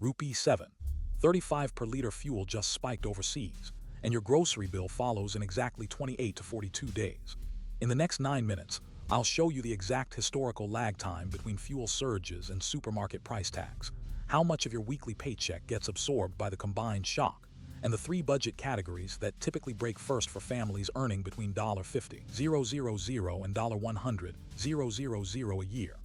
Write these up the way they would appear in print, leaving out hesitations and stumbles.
Rupee 7. 35 per liter fuel just spiked overseas, and your grocery bill follows in exactly 28 to 42 days. In the next 9 minutes, I'll show you the exact historical lag time between fuel surges and supermarket price tags, how much of your weekly paycheck gets absorbed by the combined shock, and the 3 budget categories that typically break first for families earning between $50,000 and $100,000 a year.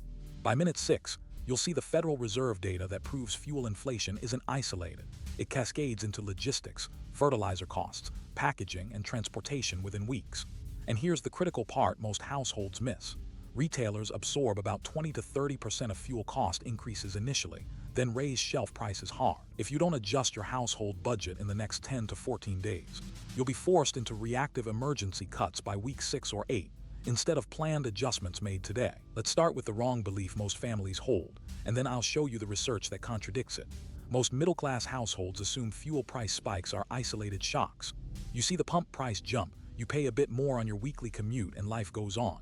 By minute 6, you'll see the Federal Reserve data that proves fuel inflation isn't isolated. It cascades into logistics, fertilizer costs, packaging, and transportation within weeks. And here's the critical part most households miss. Retailers absorb about 20 to 30% of fuel cost increases initially, then raise shelf prices hard. If you don't adjust your household budget in the next 10 to 14 days, you'll be forced into reactive emergency cuts by week 6 or 8, instead of planned adjustments made today. Let's start with the wrong belief most families hold, and then I'll show you the research that contradicts it. Most middle-class households assume fuel price spikes are isolated shocks. You see the pump price jump, you pay a bit more on your weekly commute, and life goes on.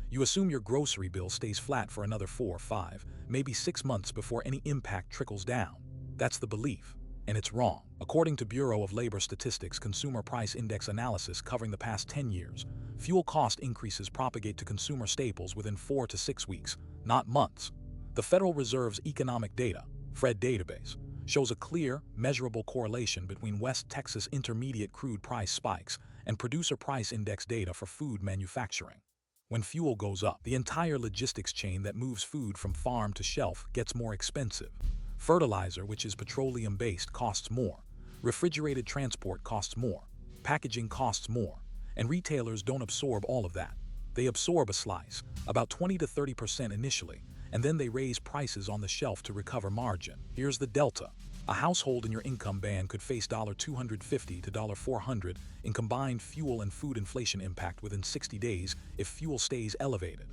You assume your grocery bill stays flat for another 4, 5, maybe 6 months before any impact trickles down. That's the belief, and it's wrong. According to Bureau of Labor Statistics Consumer Price Index analysis covering the past 10 years, fuel cost increases propagate to consumer staples within 4 to 6 weeks, not months. The Federal Reserve's Economic Data, FRED database, shows a clear, measurable correlation between West Texas Intermediate crude price spikes and Producer Price Index data for food manufacturing. When fuel goes up, the entire logistics chain that moves food from farm to shelf gets more expensive. Fertilizer, which is petroleum-based, costs more. Refrigerated transport costs more. Packaging costs more. And retailers don't absorb all of that. They absorb a slice, about 20 to 30% initially, and then they raise prices on the shelf to recover margin. Here's the delta. A household in your income band could face $250 to $400 in combined fuel and food inflation impact within 60 days if fuel stays elevated.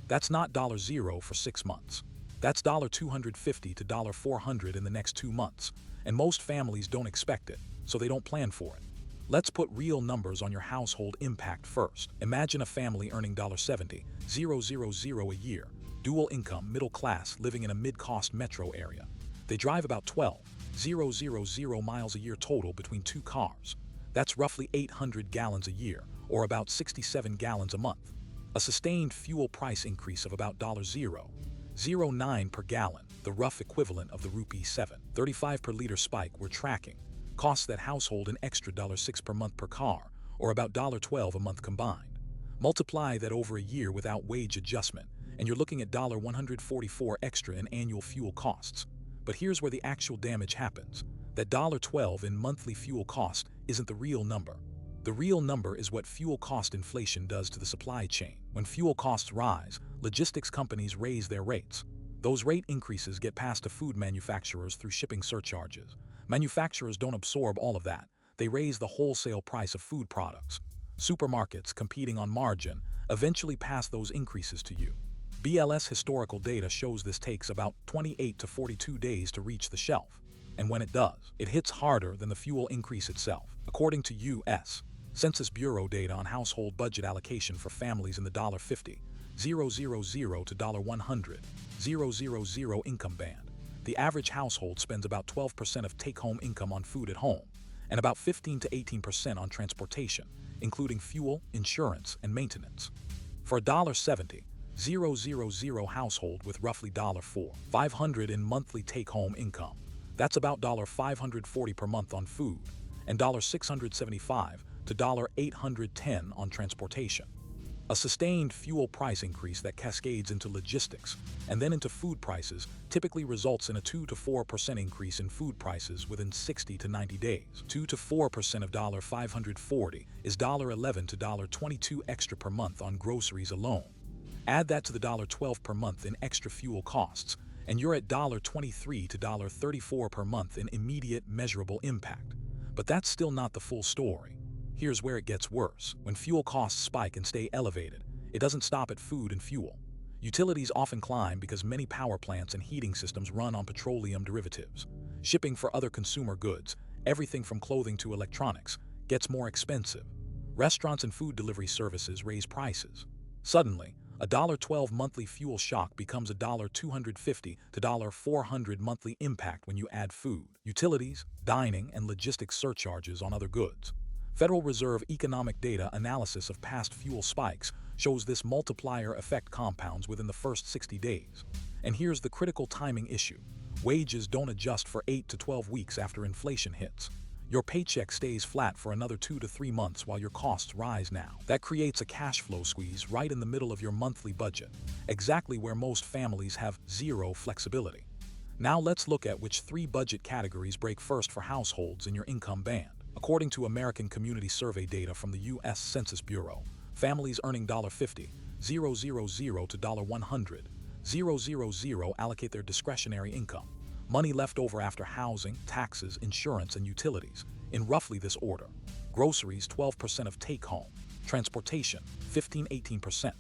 That's not $0 for 6 months. That's $250 to $400 in the next 2 months, and most families don't expect it, so they don't plan for it. Let's put real numbers on your household impact first. Imagine a family earning $70,000 a year, dual income, middle class, living in a mid-cost metro area. They drive about 12,000 miles a year total between 2 cars. That's roughly 800 gallons a year, or about 67 gallons a month. A sustained fuel price increase of about $0.09 per gallon, the rough equivalent of the Rupee 7. 35 per liter spike we're tracking, costs that household an extra $6 per month per car, or about $12 a month combined. Multiply that over a year without wage adjustment, and you're looking at $144 extra in annual fuel costs. But here's where the actual damage happens. That $12 in monthly fuel cost isn't the real number. The real number is what fuel cost inflation does to the supply chain. When fuel costs rise, logistics companies raise their rates. Those rate increases get passed to food manufacturers through shipping surcharges. Manufacturers don't absorb all of that. They raise the wholesale price of food products. Supermarkets, competing on margin, eventually pass those increases to you. BLS historical data shows this takes about 28 to 42 days to reach the shelf. And when it does, it hits harder than the fuel increase itself. According to U.S. Census Bureau data on household budget allocation for families in the $50,000 to $100,000 income band, the average household spends about 12% of take-home income on food at home, and about 15 to 18% on transportation, including fuel, insurance, and maintenance. For $70,000 household with roughly $500 in monthly take-home income, that's about $540 per month on food, and $675 to $810 on transportation. A sustained fuel price increase that cascades into logistics and then into food prices typically results in a 2 to 4% increase in food prices within 60 to 90 days. 2 to 4% of $540 is $11 to $22 extra per month on groceries alone. Add that to the $12 per month in extra fuel costs, and you're at $23 to $34 per month in immediate measurable impact. But that's still not the full story. Here's where it gets worse. When fuel costs spike and stay elevated, it doesn't stop at food and fuel. Utilities often climb because many power plants and heating systems run on petroleum derivatives. Shipping for other consumer goods, everything from clothing to electronics, gets more expensive. Restaurants and food delivery services raise prices. Suddenly, A $1.12 monthly fuel shock becomes a $250 to $400 monthly impact when you add food, utilities, dining, and logistics surcharges on other goods. Federal Reserve economic data analysis of past fuel spikes shows this multiplier effect compounds within the first 60 days. And here's the critical timing issue. Wages don't adjust for 8 to 12 weeks after inflation hits. Your paycheck stays flat for another 2 to 3 months while your costs rise now. That creates a cash flow squeeze right in the middle of your monthly budget, exactly where most families have zero flexibility. Now let's look at which 3 budget categories break first for households in your income band. According to American Community Survey data from the U.S. Census Bureau, families earning $50,000 to $100,000 allocate their discretionary income, money left over after housing, taxes, insurance, and utilities, in roughly this order. Groceries, 12% of take-home. Transportation, 15–18%.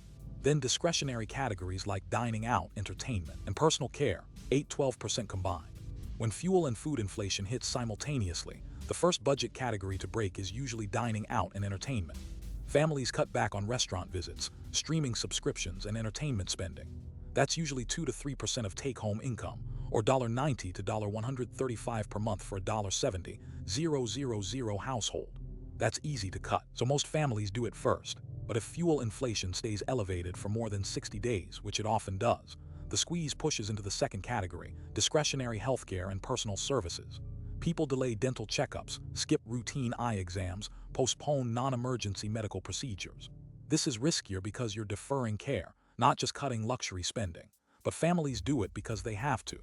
Then discretionary categories like dining out, entertainment, and personal care, 8–12% combined. When fuel and food inflation hits simultaneously, the first budget category to break is usually dining out and entertainment. Families cut back on restaurant visits, streaming subscriptions, and entertainment spending. That's usually 2 to 3% of take-home income, or $90 to $135 per month for a $70,000 household. That's easy to cut, so most families do it first. But if fuel inflation stays elevated for more than 60 days, which it often does, the squeeze pushes into the second category, discretionary healthcare and personal services. People delay dental checkups, skip routine eye exams, postpone non-emergency medical procedures. This is riskier because you're deferring care, not just cutting luxury spending. But families do it because they have to.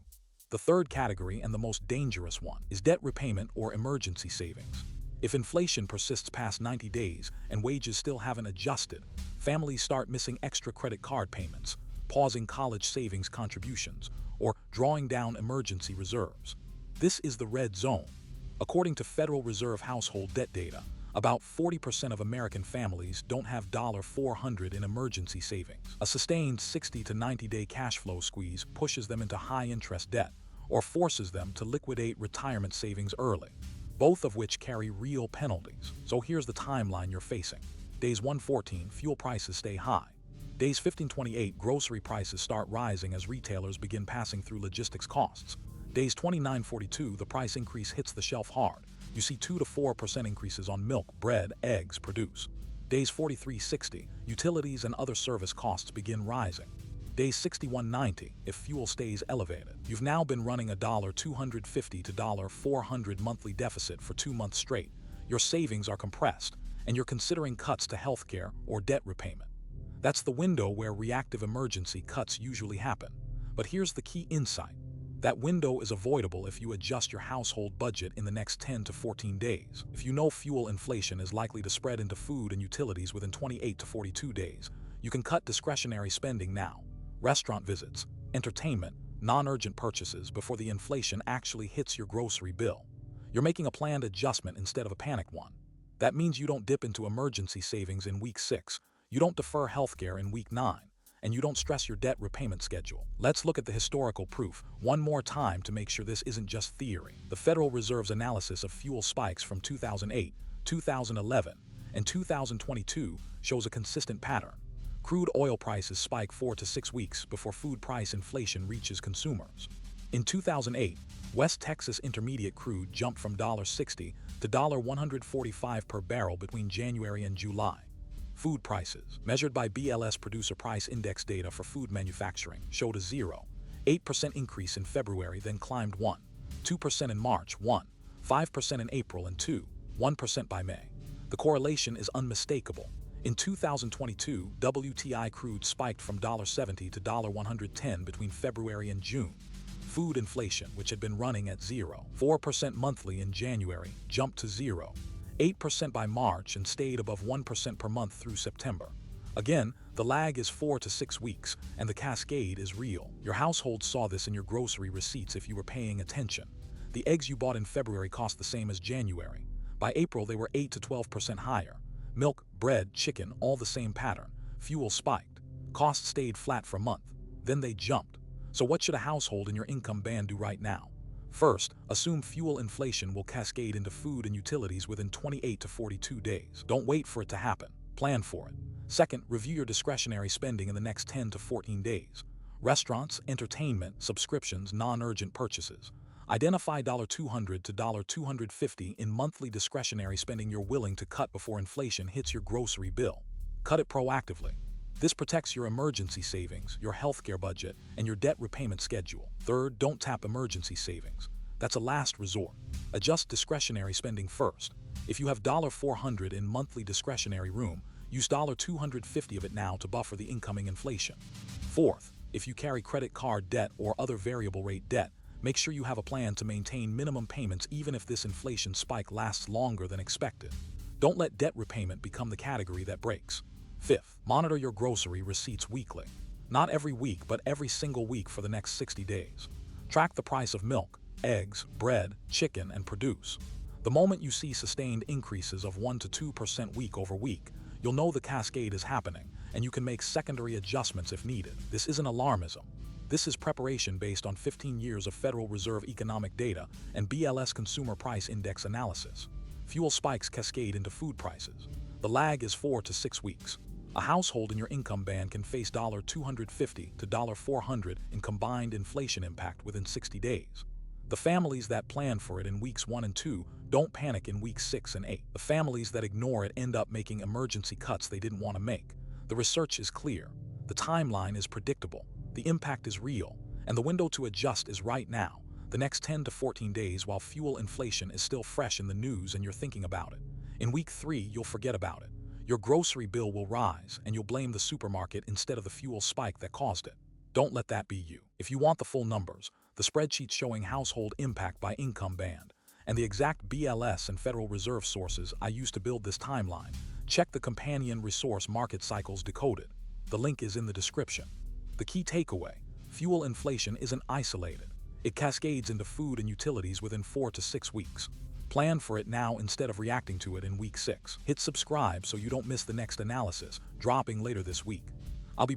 The third category, and the most dangerous one, is debt repayment or emergency savings. If inflation persists past 90 days and wages still haven't adjusted, families start missing extra credit card payments, pausing college savings contributions, or drawing down emergency reserves. This is the red zone. According to Federal Reserve household debt data, about 40% of American families don't have $400 in emergency savings. A sustained 60 to 90-day cash flow squeeze pushes them into high-interest debt or forces them to liquidate retirement savings early, both of which carry real penalties. So here's the timeline you're facing. Days 114, fuel prices stay high. Days 15–28, grocery prices start rising as retailers begin passing through logistics costs. Days 29–42, the price increase hits the shelf hard. You see 2 to 4% increases on milk, bread, eggs, produce. Days 43–60, utilities and other service costs begin rising. Days 61–90, if fuel stays elevated. You've now been running a $250 to $400 monthly deficit for 2 months straight. Your savings are compressed, and you're considering cuts to healthcare or debt repayment. That's the window where reactive emergency cuts usually happen. But here's the key insight. That window is avoidable if you adjust your household budget in the next 10 to 14 days. If you know fuel inflation is likely to spread into food and utilities within 28 to 42 days, you can cut discretionary spending now. Restaurant visits, entertainment, non-urgent purchases before the inflation actually hits your grocery bill. You're making a planned adjustment instead of a panicked one. That means you don't dip into emergency savings in week 6, you don't defer healthcare in week 9, and you don't stress your debt repayment schedule. Let's look at the historical proof one more time to make sure this isn't just theory. The Federal Reserve's analysis of fuel spikes from 2008, 2011, and 2022 shows a consistent pattern. Crude oil prices spike 4 to 6 weeks before food price inflation reaches consumers. In 2008, West Texas Intermediate crude jumped from $60 to $145 per barrel between January and July. Food prices, measured by BLS Producer Price Index data for food manufacturing, showed a 0.8% increase in February, then climbed 1.2% in March, 1.5% in April, and 2.1% by May. The correlation is unmistakable. In 2022, WTI crude spiked from $70 to $110 between February and June. Food inflation, which had been running at 0.4% monthly in January, jumped to 0.8% by March and stayed above 1% per month through September. Again, the lag is 4 to 6 weeks, and the cascade is real. Your household saw this in your grocery receipts if you were paying attention. The eggs you bought in February cost the same as January. By April, they were 8 to 12% higher. Milk, bread, chicken, all the same pattern. Fuel spiked. Costs stayed flat for a month. Then they jumped. So what should a household in your income band do right now? First, assume fuel inflation will cascade into food and utilities within 28 to 42 days. Don't wait for it to happen. Plan for it. Second, review your discretionary spending in the next 10 to 14 days. Restaurants, entertainment, subscriptions, non-urgent purchases. Identify $200 to $250 in monthly discretionary spending you're willing to cut before inflation hits your grocery bill. Cut it proactively. This protects your emergency savings, your healthcare budget, and your debt repayment schedule. Third, don't tap emergency savings. That's a last resort. Adjust discretionary spending first. If you have $400 in monthly discretionary room, use $250 of it now to buffer the incoming inflation. Fourth, if you carry credit card debt or other variable rate debt, make sure you have a plan to maintain minimum payments even if this inflation spike lasts longer than expected. Don't let debt repayment become the category that breaks. Fifth, monitor your grocery receipts weekly. Not every week, but every single week for the next 60 days. Track the price of milk, eggs, bread, chicken, and produce. The moment you see sustained increases of 1 to 2% week over week, you'll know the cascade is happening, and you can make secondary adjustments if needed. This isn't alarmism. This is preparation based on 15 years of Federal Reserve economic data and BLS Consumer Price Index analysis. Fuel spikes cascade into food prices. The lag is 4 to 6 weeks. A household in your income band can face $250 to $400 in combined inflation impact within 60 days. The families that plan for it in weeks 1 and 2 don't panic in weeks 6 and 8. The families that ignore it end up making emergency cuts they didn't want to make. The research is clear. The timeline is predictable. The impact is real. And the window to adjust is right now, the next 10 to 14 days while fuel inflation is still fresh in the news and you're thinking about it. In week 3, you'll forget about it. Your grocery bill will rise and you'll blame the supermarket instead of the fuel spike that caused it. Don't let that be you. If you want the full numbers, the spreadsheet showing household impact by income band, and the exact BLS and Federal Reserve sources I used to build this timeline, check the companion resource Market Cycles Decoded. The link is in the description. The key takeaway: fuel inflation isn't isolated. It cascades into food and utilities within 4 to 6 weeks. Plan for it now instead of reacting to it in week 6. Hit subscribe so you don't miss the next analysis, dropping later this week. I'll be